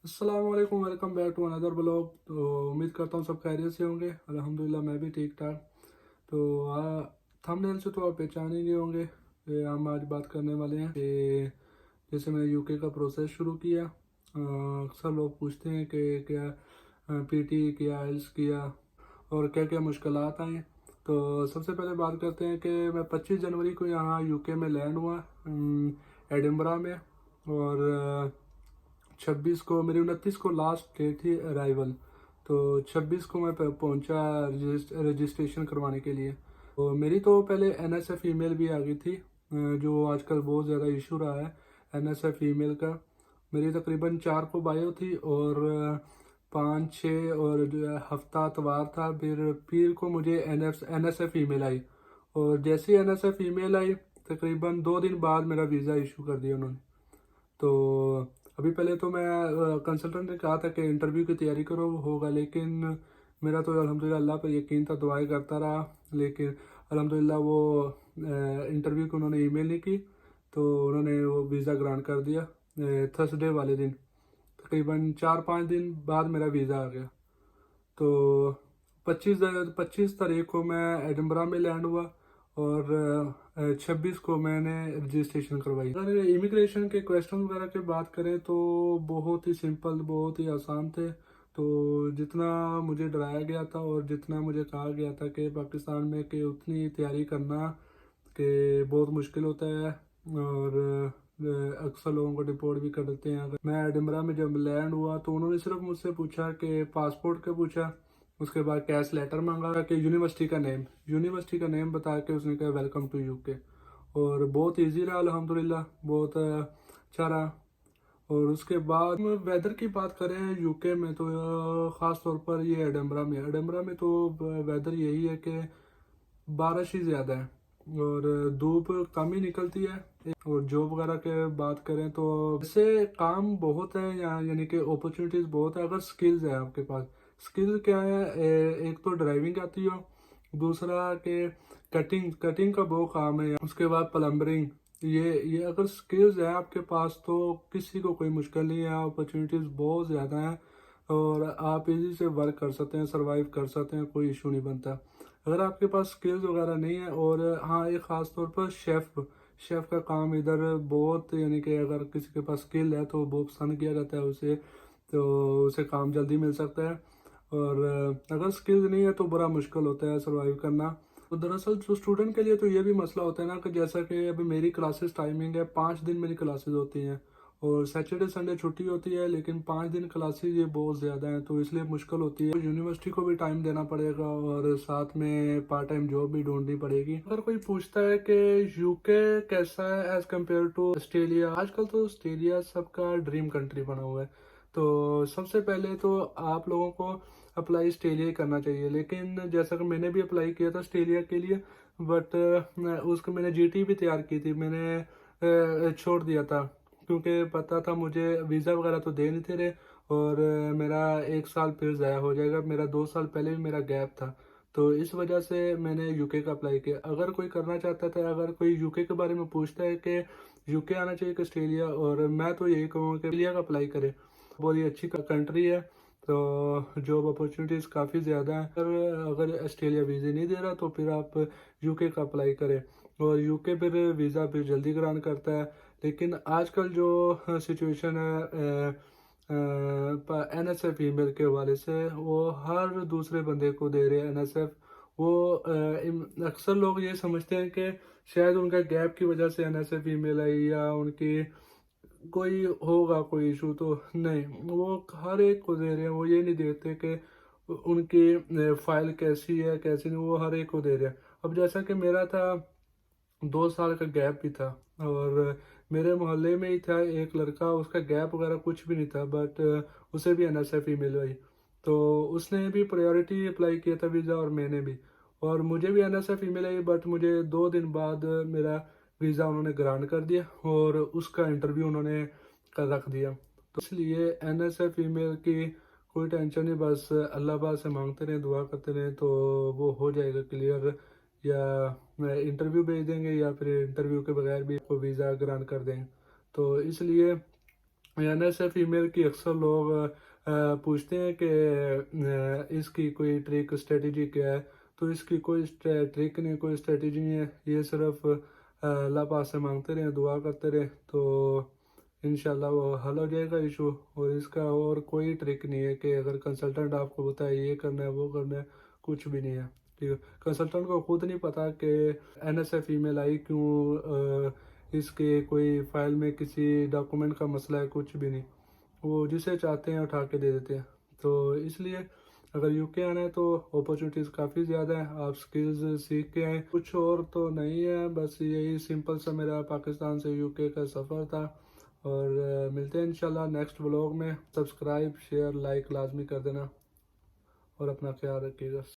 अस्सलाम वालेकुम, welcome back to another blog. तो उम्मीद करता हूँ सब खैरियत से होंगे। अल्हम्दुलिल्लाह मैं भी ठीक ठाक। तो थंबनेल से तो आप पहचान ही गए होंगे कि हम आज बात करने वाले हैं कि जैसे मैंने यूके का प्रोसेस शुरू किया। अक्सर लोग पूछते हैं कि क्या पीटी किया, आइल्स किया और क्या क्या मुश्किलात आई। तो सबसे पहले बात करते हैं कि मैं 25 जनवरी को यहाँ यूके में लैंड हुआ, एडिनबरा में। और 26 को मेरी 29 को लास्ट डेट थी अराइवल। तो 26 को मैं पहुंचा रजिस्ट्रेशन करवाने के लिए। तो मेरी तो पहले एनएसएफ ईमेल भी आ गई थी, जो आजकल बहुत ज़्यादा इशू रहा है एनएसएफ ईमेल का। मेरी तकरीबन 4 को बायो थी और 5 6 और जो है हफ्ता इतवार था, फिर पीर को मुझे एनएसएफ ईमेल आई। और जैसे ही एनएसएफ ईमेल आई तकरीबन 2 दिन बाद मेरा वीज़ा इशू कर दिया उन्होंने। तो अभी पहले तो मैं कंसल्टेंट ने कहा था कि इंटरव्यू की तैयारी करो, होगा, लेकिन मेरा तो अल्हम्दुलिल्लाह अल्लाह पर यकीन था, दुआएं करता रहा। लेकिन अल्हम्दुलिल्लाह वो इंटरव्यू की उन्होंने ईमेल नहीं की, तो उन्होंने वो वीज़ा ग्रांट कर दिया थर्सडे वाले दिन। तकरीबन 4 5 दिन बाद मेरा वीज़ा आ गया। तो 25 तारीख को मैं एडिनबरा में लैंड हुआ और 26 को मैंने रजिस्ट्रेशन करवाई। अगर इमिग्रेशन के क्वेश्चन वगैरह की बात करें तो बहुत ही सिंपल, बहुत ही आसान थे। तो जितना मुझे डराया गया था और जितना मुझे कहा गया था कि पाकिस्तान में कि उतनी तैयारी करना कि बहुत मुश्किल होता है और अक्सर लोगों को डिपोर्ट भी कर देते हैं। अगर मैं एडिनबरा में जब लैंड हुआ तो उन्होंने सिर्फ मुझसे पूछा कि पासपोर्ट का पूछा, उसके बाद कैश लेटर मांगा कि यूनिवर्सिटी का नेम बता के उसने कहा वेलकम टू यूके। और बहुत इजी रहा अल्हम्दुलिल्लाह, बहुत अच्छा रहा। और उसके बाद वेदर की बात करें यूके में तो ख़ास तौर पर ये एडिनबरा में तो वेदर यही है कि बारिश ही ज़्यादा है और धूप कम ही निकलती है। और जॉब वगैरह के बात करें तो वैसे काम बहुत है यहाँ, यानी कि अपॉर्चुनिटीज़ बहुत है अगर स्किल्स है आपके पास। स्किल्स क्या है, एक तो ड्राइविंग आती हो, दूसरा कि कटिंग कटिंग का बहुत काम है, उसके बाद प्लम्बरिंग। ये अगर स्किल्स है आपके पास तो किसी को कोई मुश्किल नहीं है, अपॉर्चुनिटीज़ बहुत ज़्यादा हैं और आप इजी से वर्क कर सकते हैं, सरवाइव कर सकते हैं, कोई इशू नहीं बनता। अगर आपके पास स्किल्स वगैरह नहीं है, और हाँ, एक ख़ास तौर पर शेफ़ का काम इधर बहुत, यानी कि अगर किसी के पास स्किल है तो बहुत पसंद किया जाता है उसे, तो उसे काम जल्दी मिल सकता है। और अगर स्किल्स नहीं है तो बड़ा मुश्किल होता है सरवाइव करना। तो दरअसल जो स्टूडेंट के लिए तो ये भी मसला होता है ना कि जैसा कि अभी मेरी क्लासेस टाइमिंग है, 5 दिन मेरी क्लासेस होती हैं और सैटरडे संडे छुट्टी होती है, लेकिन 5 दिन क्लासेस ये बहुत ज़्यादा है, तो इसलिए मुश्किल होती है। यूनिवर्सिटी को भी टाइम देना पड़ेगा और साथ में पार्ट टाइम जॉब भी ढूंढनी पड़ेगी। अगर कोई पूछता है कि यूके कैसा है एज कम्पेयर टू ऑस्ट्रेलिया, आजकल तो ऑस्ट्रेलिया सबका ड्रीम कंट्री बना हुआ है। तो सबसे पहले तो आप लोगों को अप्लाई ऑस्ट्रेलिया ही करना चाहिए। लेकिन जैसा कि मैंने भी अप्लाई किया था ऑस्ट्रेलिया के लिए, बट उसको मैंने जीटी भी तैयार की थी, मैंने छोड़ दिया था क्योंकि पता था मुझे वीज़ा वगैरह तो दे नहीं थे रहे और मेरा 1 साल फिर ज़ाया हो जाएगा। मेरा 2 साल पहले भी मेरा गैप था, तो इस वजह से मैंने यूके का अप्लाई किया। अगर कोई करना चाहता था, अगर कोई यूके के बारे में पूछता है कि यूके आना चाहिए कि ऑस्ट्रेलिया, और मैं तो यही कहूँगा कि ऑस्ट्रेलिया का अप्लाई करे, बहुत ही अच्छी कंट्री है। तो जॉब अपॉर्चुनिटीज़ काफ़ी ज़्यादा है। अगर ऑस्ट्रेलिया वीज़े नहीं दे रहा तो फिर आप यूके का अप्लाई करें और यूके फिर वीज़ा फिर जल्दी ग्रांट करता है। लेकिन आजकल जो सिचुएशन है एनएसएफ ईमेल के हवाले से, वो हर दूसरे बंदे को दे रहे हैं एनएसएफ। वो अक्सर लोग ये समझते हैं कि शायद उनका गैप की वजह से एनएसएफ ईमेल आई या उनकी कोई होगा कोई इशू, तो नहीं, वो हर एक को दे रहे हैं। वो ये नहीं देखते कि उनकी फाइल कैसी है कैसी नहीं, वो हर एक को दे रहे हैं। अब जैसा कि मेरा था, 2 साल का गैप भी था और मेरे मोहल्ले में ही था एक लड़का, उसका गैप वगैरह कुछ भी नहीं था, बट उसे भी एनएसएफ ईमेल आई। तो उसने भी प्रायोरिटी अप्लाई किया था वीज़ा और मैंने भी, और मुझे भी एनएसएफ ईमेल आई, बट मुझे 2 दिन बाद मेरा वीज़ा उन्होंने ग्रांट कर दिया और उसका इंटरव्यू उन्होंने कर रख दिया। तो इसलिए एनएसएफ ईमेल की कोई टेंशन नहीं, बस अल्लाह पाक से मांगते रहें, दुआ करते रहें, तो वो हो जाएगा क्लियर। या इंटरव्यू भेज देंगे या फिर इंटरव्यू के बगैर भी आपको वीज़ा ग्रांट कर देंगे। तो इसलिए एनएसएफ ईमेल की अक्सर लोग पूछते हैं कि इसकी कोई ट्रिक स्ट्रेटजी क्या है। तो इसकी कोई ट्रिक नहीं, कोई स्ट्रेटजी नहीं है। ये सिर्फ अल्लाह पाक से मांगते रहे, दुआ करते रहे, तो इंशाल्लाह वो हल हो जाएगा इशू। और इसका और कोई ट्रिक नहीं है कि अगर कंसल्टेंट आपको बताए ये करना है वो करना है, कुछ भी नहीं है। ठीक है, कंसल्टेंट को खुद नहीं पता कि एनएसएफ ईमेल आई क्यों, इसके कोई फाइल में किसी डॉक्यूमेंट का मसला है, कुछ भी नहीं। वो जिसे चाहते हैं उठा के दे देते हैं। तो इसलिए अगर यूके आना है तो अपॉर्चुनिटीज़ काफ़ी ज़्यादा है, आप स्किल्स सीख के आए, कुछ और तो नहीं है। बस यही सिंपल सा मेरा पाकिस्तान से यूके का सफ़र था। और मिलते हैं इंशाल्लाह नेक्स्ट व्लॉग में। सब्सक्राइब शेयर लाइक लाजमी कर देना और अपना ख्याल रखिएगा।